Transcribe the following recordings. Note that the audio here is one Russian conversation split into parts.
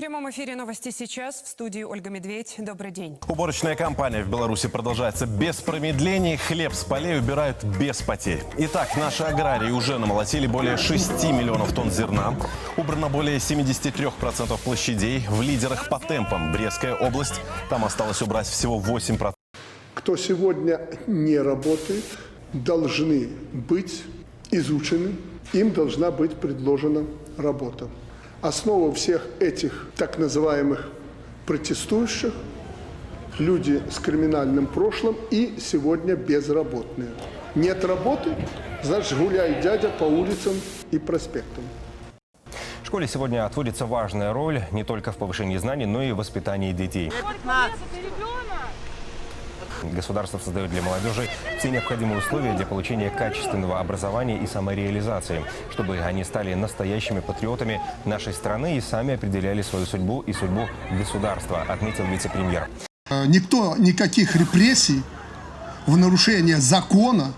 прямом эфире новости сейчас. В студии Ольга Медведь. Добрый день. Уборочная кампания в Беларуси продолжается без промедлений. Хлеб с полей убирают без потерь. Итак, наши аграрии уже намолотили более 6 миллионов тонн зерна. Убрано более 73% площадей. В лидерах по темпам Брестская область. Там осталось убрать всего 8%. Кто сегодня не работает, должны быть изучены. Им должна быть предложена работа. Основа всех этих так называемых протестующих – люди с криминальным прошлым и сегодня безработные. Нет работы, значит, гуляй, дядя, по улицам и проспектам. Школе сегодня отводится важная роль не только в повышении знаний, но и в воспитании детей. Государство создает для молодежи все необходимые условия для получения качественного образования и самореализации, чтобы они стали настоящими патриотами нашей страны и сами определяли свою судьбу и судьбу государства, отметил вице-премьер. Никто никаких репрессий в нарушение закона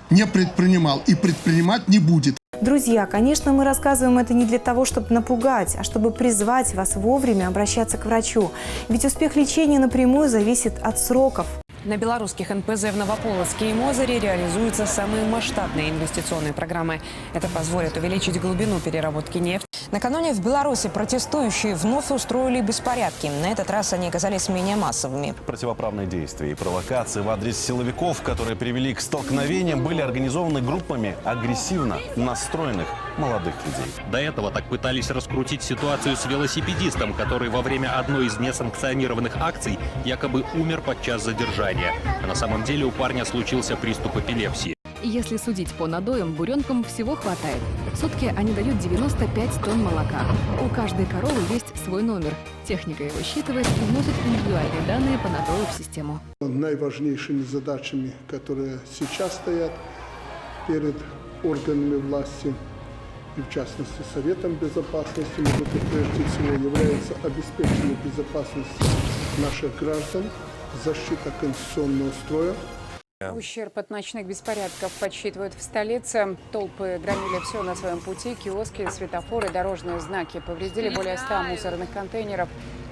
не предпринимал и предпринимать не будет. Друзья, конечно, мы рассказываем это не для того, чтобы напугать, а чтобы призвать вас вовремя обращаться к врачу. Ведь успех лечения напрямую зависит от сроков. На белорусских НПЗ в Новополоцке и Мозыре реализуются самые масштабные инвестиционные программы. Это позволит увеличить глубину переработки нефти. Накануне в Беларуси протестующие вновь устроили беспорядки. На этот раз они оказались менее массовыми. Противоправные действия и провокации в адрес силовиков, которые привели к столкновениям, были организованы группами агрессивно настроенных молодых людей. До этого так пытались раскрутить ситуацию с велосипедистом, который во время одной из несанкционированных акций якобы умер подчас задержания. А на самом деле у парня случился приступ эпилепсии. Если судить по надоям, буренкам всего хватает. В сутки они дают 95 тонн молока. У каждой коровы есть свой номер. Техника его считывает и вносит индивидуальные данные по надою в систему. Наиважнейшими задачами, которые сейчас стоят перед органами власти, и в частности Советом Безопасности, это прежде всего является обеспечение безопасности наших граждан, защита конституционного строя. Ущерб от ночных беспорядков подсчитывают в столице. Толпы громили все на своем пути. Киоски, светофоры, дорожные знаки. Повредили более 100 мусорных контейнеров.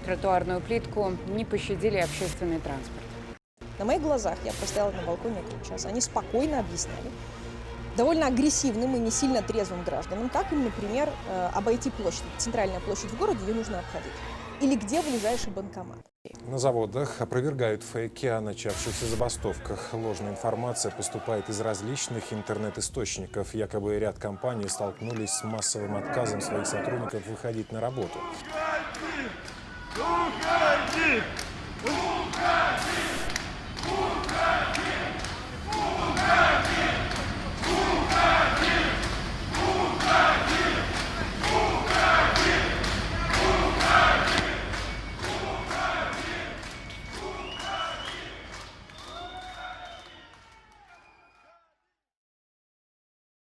Тротуарную плитку. Не пощадили общественный транспорт. На моих глазах, я простояла на балконе около часа, они спокойно объясняли довольно агрессивным и не сильно трезвым гражданам, как им, например, обойти площадь. Центральная площадь в городе, ее нужно обходить. Или где ближайший банкомат. На заводах опровергают фейки о начавшихся забастовках. Ложная информация поступает из различных интернет-источников. Якобы ряд компаний столкнулись с массовым отказом своих сотрудников выходить на работу.